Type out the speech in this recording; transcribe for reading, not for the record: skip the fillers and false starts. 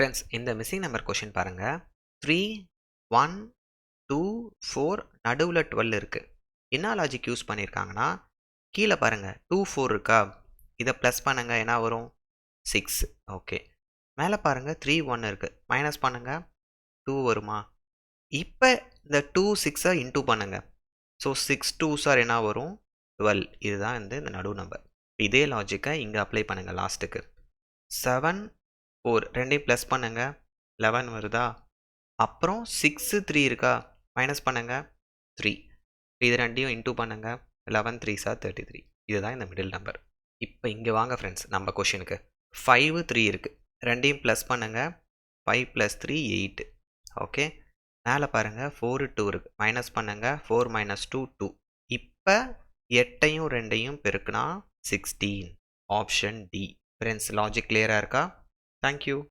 Friends, இந்த missing number question பாருங்க. 3, 1, 2, 4 நடுவில் 12 இருக்குது. என்ன லாஜிக் யூஸ் பண்ணியிருக்காங்கன்னா, கீழே பாருங்க 2, 4 இருக்கா, இதை ப்ளஸ் பண்ணுங்க, என்ன வரும் 6. ஓகே. மேலே பாருங்க 3, 1 இருக்குது, மைனஸ் பண்ணுங்க 2 வருமா. இப்போ இந்த 2, 6 இன்டூ பண்ணுங்க. ஸோ 6 2s என்ன வரும் 12. இதுதான் இந்த நடு நம்பர். இதே லாஜிக்கை இங்கே அப்ளை பண்ணுங்கள் லாஸ்ட்டுக்கு. 7, 4 ரெண்டையும் ப்ளஸ் பண்ணுங்க 11 வருதா. அப்புறம் 6, 3 இருக்கா, மைனஸ் பண்ணுங்க 3. இது ரெண்டையும் இன்டூ பண்ணுங்க 11 3s 33. இதுதான் இந்த மிடில் நம்பர். இப்போ இங்கே வாங்க ஃப்ரெண்ட்ஸ், நம்ம கொஷினுக்கு 5, 3 இருக்குது, ரெண்டையும் ப்ளஸ் பண்ணுங்க 5 + 3 8. ஓகே. மேலே பாருங்கள் 4 2 இருக்குது, மைனஸ் பண்ணுங்க 4 - 2 2. இப்போ 8ஐயும் 2ஐயும் பெருக்குனா 16. Option D. ஃப்ரெண்ட்ஸ், லாஜிக் கிளியராக இருக்கா? தேங்க்யூ.